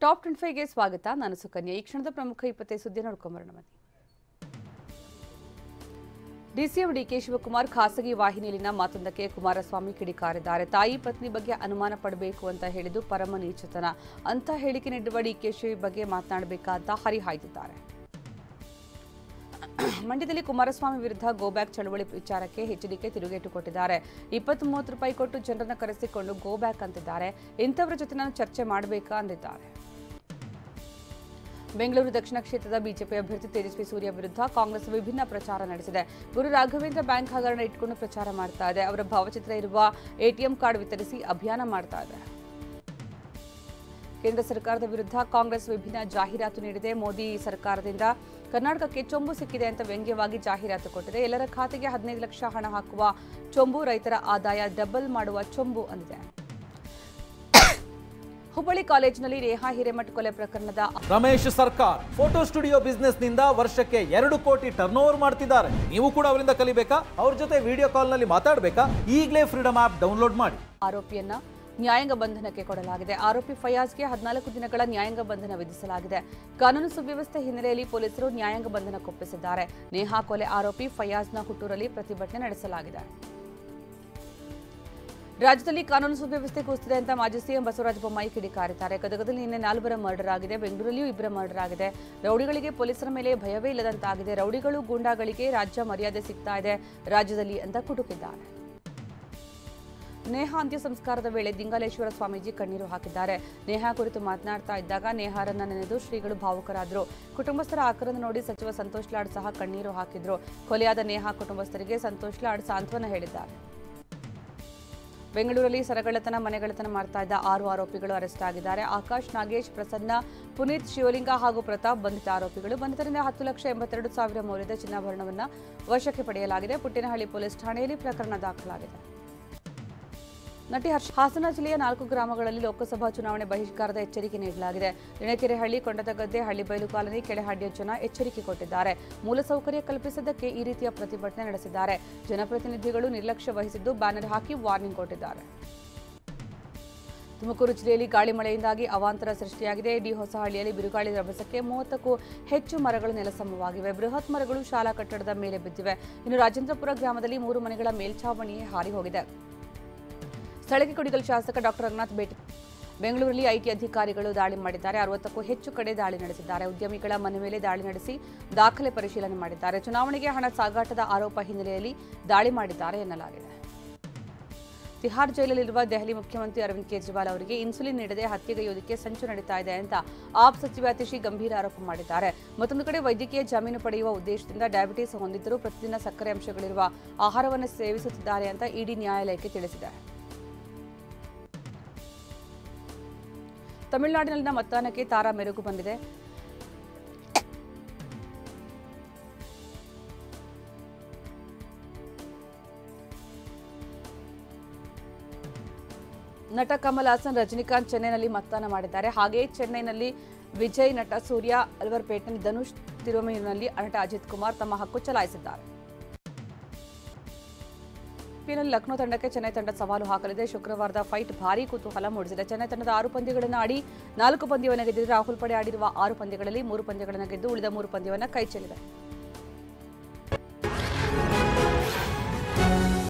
Top 25ಗೆ ಸ್ವಾಗತ. ನಾನು ಸುಕನ್ಯಾ. ಈ ಕ್ಷಣದ ಪ್ರಮುಖ 20 ಸುದ್ದಿ ನೋಡ್ಕೊಂಬರೋಣ ಬನ್ನಿ. ಡಿಸಿಎಂ ಡಿಕೆ ಶಿವಕುಮಾರ್ ಖಾಸಗಿ ವಾಹಿನಿಯಲ್ಲಿನ ಮಾತೊಂದಕ್ಕೆ ಕುಮಾರಸ್ವಾಮಿ ಕಿಡಿಕಾರಿದ್ದಾರೆ. ತಾಯಿ ಪತ್ನಿ ಬಗ್ಗೆ ಅನುಮಾನ ಪಡಬೇಕು ಅಂತ ಹೇಳಿದ್ದು ಪರಮ ನೀಚತನ ಅಂತ ಹೇಳಿಕೆ ನೀಡುವ ಡಿಕೆಶಿ ಬಗ್ಗೆ ಮಾತನಾಡಬೇಕಾ ಅಂತ ಹರಿಹಾಯ್ದಿದ್ದಾರೆ. ಮಂಡ್ಯದಲ್ಲಿ ಕುಮಾರಸ್ವಾಮಿ ವಿರುದ್ಧ ಗೋಬ್ಯಾಕ್ ಚಳವಳಿ ವಿಚಾರಕ್ಕೆ ಎಚ್ಡಿಕೆ ತಿರುಗೇಟು ಕೊಟ್ಟಿದ್ದಾರೆ. 20-30 ರೂಪಾಯಿ ಕೊಟ್ಟು ಜನರನ್ನ ಕರೆಸಿಕೊಂಡು ಗೋಬ್ಯಾಕ್ ಅಂತಿದ್ದಾರೆ. ಇಂಥವರ ಜೊತೆ ನಾನು ಚರ್ಚೆ ಮಾಡಬೇಕಾ ಅಂದಿದ್ದಾರೆ. ಬೆಂಗಳೂರು ದಕ್ಷಿಣ ಕ್ಷೇತ್ರದ ಬಿಜೆಪಿ ಅಭ್ಯರ್ಥಿ ತೇಜಸ್ವಿ ಸೂರ್ಯ ವಿರುದ್ಧ ಕಾಂಗ್ರೆಸ್ ವಿಭಿನ್ನ ಪ್ರಚಾರ ನಡೆಸಿದೆ. ಗುರು ರಾಘವೇಂದ್ರ ಬ್ಯಾಂಕ್ ಹಗರಣ ಇಟ್ಕೊಂಡು ಪ್ರಚಾರ ಮಾಡ್ತಾ ಇದೆ. ಅವರ ಭಾವಚಿತ್ರ ಇರುವ ಎಟಿಎಂ ಕಾರ್ಡ್ ವಿತರಿಸಿ ಅಭಿಯಾನ ಮಾಡ್ತಾ ಇದೆ. ಕೇಂದ್ರ ಸರ್ಕಾರದ ವಿರುದ್ಧ ಕಾಂಗ್ರೆಸ್ ವಿಭಿನ್ನ ಜಾಹೀರಾತು ನೀಡಿದೆ. ಮೋದಿ ಸರ್ಕಾರದಿಂದ ಕರ್ನಾಟಕಕ್ಕೆ ಚೊಂಬು ಸಿಕ್ಕಿದೆ ಅಂತ ವ್ಯಂಗ್ಯವಾಗಿ ಜಾಹೀರಾತು ಕೊಟ್ಟಿದೆ. ಎಲ್ಲರ ಖಾತೆಗೆ 15 ಲಕ್ಷ ಹಣ ಹಾಕುವ ಚೊಂಬು, ರೈತರ ಆದಾಯ ಡಬಲ್ ಮಾಡುವ ಚೊಂಬು ಅಂದಿದೆ. ಹುಬ್ಬಳ್ಳಿ ಕಾಲೇಜಿನಲ್ಲಿ ನೇಹಾ ಹಿರೇಮಠ್ ಕೊಲೆ ಪ್ರಕರಣದ ರಮೇಶ್ ಸರ್ಕಾರ್ ಫೋಟೋ ಸ್ಟುಡಿಯೋ ಬಿಸ್ನೆಸ್ ನಿಂದ ವರ್ಷಕ್ಕೆ 2 ಕೋಟಿ ಟರ್ನ್ ಓವರ್ ಮಾಡ್ತಿದ್ದಾರೆ. ನೀವು ಕೂಡ ಅವರಿಂದ ಕಲಿಬೇಕಾ? ಅವ್ರ ಜೊತೆ ವಿಡಿಯೋ ಕಾಲ್ ನಲ್ಲಿ ಮಾತಾಡಬೇಕಾ? ಈಗಲೇ ಫ್ರೀಡಮ್ ಆಪ್ ಡೌನ್ಲೋಡ್ ಮಾಡಿ. ಆರೋಪಿಯನ್ನ ನ್ಯಾಯಾಂಗ ಬಂಧನಕ್ಕೆ ಕೊಡಲಾಗಿದೆ. ಆರೋಪಿ ಫಯಾಜ್ಗೆ 14 ದಿನಗಳ ನ್ಯಾಯಾಂಗ ಬಂಧನ ವಿಧಿಸಲಾಗಿದೆ. ಕಾನೂನು ಸುವ್ಯವಸ್ಥೆ ಹಿನ್ನೆಲೆಯಲ್ಲಿ ಪೊಲೀಸರು ನ್ಯಾಯಾಂಗ ಬಂಧನಕ್ಕೊಪ್ಪಿಸಿದ್ದಾರೆ. ನೇಹಾ ಕೊಲೆ ಆರೋಪಿ ಫಯಾಜ್ನ ಹುಟ್ಟೂರಲ್ಲಿ ಪ್ರತಿಭಟನೆ ನಡೆಸಲಾಗಿದೆ. ರಾಜ್ಯದಲ್ಲಿ ಕಾನೂನು ಸುವ್ಯವಸ್ಥೆ ಕುಸಿದಿದೆ ಅಂತ ಮಾಜಿ ಸಿಎಂ ಬಸವರಾಜ ಬೊಮ್ಮಾಯಿ ಕಿಡಿಕಾರಿದ್ದಾರೆ. ಗದಗದಲ್ಲಿ ನಿನ್ನೆ 4 ಮರ್ಡರ್ ಆಗಿದೆ. ಬೆಂಗಳೂರಲ್ಲಿಯೂ 2 ಮರ್ಡರ್ ಆಗಿದೆ. ರೌಡಿಗಳಿಗೆ ಪೊಲೀಸರ ಮೇಲೆ ಭಯವೇ ಇಲ್ಲದಂತಾಗಿದೆ. ರೌಡಿಗಳು ಗೂಂಡಾಗಳಿಗೆ ರಾಜ್ಯ ಮರ್ಯಾದೆ ಸಿಗ್ತಾ ಇದೆ ರಾಜ್ಯದಲ್ಲಿ ಅಂತ ಕುಟುಕಿದ್ದಾರೆ. ನೇಹಾ ಅಂತ್ಯ ಸಂಸ್ಕಾರದ ವೇಳೆ ದಿಂಗಾಲೇಶ್ವರ ಸ್ವಾಮೀಜಿ ಕಣ್ಣೀರು ಹಾಕಿದ್ದಾರೆ. ನೇಹಾ ಕುರಿತು ಮಾತನಾಡ್ತಾ ಇದ್ದಾಗ ನೇಹಾರನ್ನ ನೆನೆದು ಶ್ರೀಗಳು ಭಾವುಕರಾದರು. ಕುಟುಂಬಸ್ಥರ ಆಕ್ರಂದ ನೋಡಿ ಸಚಿವ ಸಂತೋಷ್ ಲಾಡ್ ಸಹ ಕಣ್ಣೀರು ಹಾಕಿದ್ರು. ಕೊಲೆಯಾದ ನೇಹಾ ಕುಟುಂಬಸ್ಥರಿಗೆ ಸಂತೋಷ್ ಲಾಡ್ ಸಾಂತ್ವನ ಹೇಳಿದ್ದಾರೆ. ಬೆಂಗಳೂರಲ್ಲಿ ಸರಗಳ್ಳತನ, ಮನೆಗಳ್ಳತನ ಮಾಡ್ತಾ ಇದ್ದ 6 ಆರೋಪಿಗಳು ಅರೆಸ್ಟ್ ಆಗಿದ್ದಾರೆ. ಆಕಾಶ್, ನಾಗೇಶ್, ಪ್ರಸನ್ನ, ಪುನೀತ್, ಶಿವಲಿಂಗ ಹಾಗೂ ಪ್ರತಾಪ್ ಬಂಧಿತ ಆರೋಪಿಗಳು. ಬಂಧಿತರಿಂದ 10,82,000 ಮೌಲ್ಯದ ಚಿನ್ನಾಭರಣವನ್ನು ವಶಕ್ಕೆ ಪಡೆಯಲಾಗಿದೆ. ಪುಟ್ಟಿನಹಳ್ಳಿ ಪೊಲೀಸ್ ಠಾಣೆಯಲ್ಲಿ ಪ್ರಕರಣ ದಾಖಲಾಗಿದೆ. ನಟಿ ಹಾಸನ ಜಿಲ್ಲೆಯ 4 ಗ್ರಾಮಗಳಲ್ಲಿ ಲೋಕಸಭಾ ಚುನಾವಣೆ ಬಹಿಷ್ಕಾರದ ಎಚ್ಚರಿಕೆ ನೀಡಲಾಗಿದೆ. ಲಿಣಕೆರೆಹಳ್ಳಿ, ಕೊಂಡದಗದ್ದೆ, ಹಳ್ಳಿಬೈಲು ಕಾಲನಿ, ಕೆಳಹಡ್ಡಿಯ ಜನ ಎಚ್ಚರಿಕೆ ಕೊಟ್ಟಿದ್ದಾರೆ. ಮೂಲಸೌಕರ್ಯ ಕಲ್ಪಿಸದಕ್ಕೆ ಈ ರೀತಿಯ ಪ್ರತಿಭಟನೆ ನಡೆಸಿದ್ದಾರೆ. ಜನಪ್ರತಿನಿಧಿಗಳು ನಿರ್ಲಕ್ಷ್ಯ ವಹಿಸಿದ್ದು ಬ್ಯಾನರ್ ಹಾಕಿ ವಾರ್ನಿಂಗ್ ಕೊಟ್ಟಿದ್ದಾರೆ. ತುಮಕೂರು ಜಿಲ್ಲೆಯಲ್ಲಿ ಗಾಳಿ ಮಳೆಯಿಂದಾಗಿ ಅವಾಂತರ ಸೃಷ್ಟಿಯಾಗಿದೆ. ಡಿ ಹೊಸಹಳ್ಳಿಯಲ್ಲಿ ಬಿರುಗಾಳಿ ರಭಸಕ್ಕೆ 30ಕ್ಕೂ ಹೆಚ್ಚು ಮರಗಳು ನೆಲಸಮವಾಗಿವೆ. ಬೃಹತ್ ಮರಗಳು ಶಾಲಾ ಕಟ್ಟಡದ ಮೇಲೆ ಬಿದ್ದಿವೆ. ಇನ್ನು ರಾಜೇಂದ್ರಪುರ ಗ್ರಾಮದಲ್ಲಿ 3 ಮನೆಗಳ ಮೇಲ್ಛಾವಣಿಯೇ ಹಾರಿ ಹೋಗಿದೆ. ಸ್ಥಳಕ್ಕೆ ಕುಡಿಗಲ್ ಶಾಸಕ ಡಾಕ್ಟರ್ ರಂಗನಾಥ್ ಭೇಟಿ. ಬೆಂಗಳೂರಲ್ಲಿ ಐಟಿ ಅಧಿಕಾರಿಗಳು ದಾಳಿ ಮಾಡಿದ್ದಾರೆ. 60ಕ್ಕೂ ಹೆಚ್ಚು ಕಡೆ ದಾಳಿ ನಡೆಸಿದ್ದಾರೆ. ಉದ್ಯಮಿಗಳ ಮನೆ ಮೇಲೆ ದಾಳಿ ನಡೆಸಿ ದಾಖಲೆ ಪರಿಶೀಲನೆ ಮಾಡಿದ್ದಾರೆ. ಚುನಾವಣೆಗೆ ಹಣ ಸಾಗಾಟದ ಆರೋಪ ಹಿನ್ನೆಲೆಯಲ್ಲಿ ದಾಳಿ ಮಾಡಿದ್ದಾರೆ ಎನ್ನಲಾಗಿದೆ. ತಿಹಾರ್ ಜೈಲಲ್ಲಿರುವ ದೆಹಲಿ ಮುಖ್ಯಮಂತ್ರಿ ಅರವಿಂದ್ ಕೇಜ್ರಿವಾಲ್ ಅವರಿಗೆ ಇನ್ಸುಲಿನ್ ನೀಡದೆ ಹತ್ಯೆಗೈಯೋದಕ್ಕೆ ಸಂಚು ನಡೀತಾ ಇದೆ ಅಂತ ಆಪ್ ಸಚಿವ ಅತಿಶಿ ಗಂಭೀರ ಆರೋಪ ಮಾಡಿದ್ದಾರೆ. ಮತ್ತೊಂದು ಕಡೆ ವೈದ್ಯಕೀಯ ಜಾಮೀನು ಪಡೆಯುವ ಉದ್ದೇಶದಿಂದ ಡಯಾಬಿಟಿಸ್ ಹೊಂದಿದ್ದರೂ ಪ್ರತಿದಿನ ಸಕ್ಕರೆ ಅಂಶಗಳಿರುವ ಆಹಾರವನ್ನು ಸೇವಿಸುತ್ತಿದ್ದಾರೆ ಅಂತ ಇಡಿ ನ್ಯಾಯಾಲಯಕ್ಕೆ ತಿಳಿಸಿದೆ. ತಮಿಳುನಾಡಿನಲ್ಲಿನ ಮತದಾನಕ್ಕೆ ತಾರಾ ಮೆರುಗು ಬಂದಿದೆ. ನಟ ಕಮಲ್ ಹಾಸನ್, ರಜನಿಕಾಂತ್ ಚೆನ್ನೈನಲ್ಲಿ ಮತದಾನ ಮಾಡಿದ್ದಾರೆ. ಹಾಗೆಯೇ ಚೆನ್ನೈನಲ್ಲಿ ವಿಜಯ್, ನಟ ಸೂರ್ಯ, ಅಲ್ವರ್ಪೇಟೆನಲ್ಲಿ ಧನುಷ್, ತಿರುಮೂರಿನಲ್ಲಿ ನಟ ಅಜಿತ್ ಕುಮಾರ್ ತಮ್ಮ ಹಕ್ಕು ಚಲಾಯಿಸಿದ್ದಾರೆ. ಲಕ್ನೋ ತಂಡಕ್ಕೆ ಚೆನ್ನೈ ತಂಡ ಸವಾಲು ಹಾಕಲಿದೆ. ಶುಕ್ರವಾರದ ಫೈಟ್ ಭಾರೀ ಕುತೂಹಲ ಮೂಡಿಸಿದೆ. ಚೆನ್ನೈ ತಂಡದ 6 ಪಂದ್ಯಗಳನ್ನು ಆಡಿ 4 ಪಂದ್ಯವನ್ನು ಗೆದ್ದಿದೆ. ರಾಹುಲ್ ಪಡೆ ಆಡಿರುವ 6 ಪಂದ್ಯಗಳಲ್ಲಿ 3 ಪಂದ್ಯಗಳನ್ನು ಗೆದ್ದು ಉಳಿದ 3 ಪಂದ್ಯವನ್ನು ಕೈಚೆಲ್ಲಿದೆ.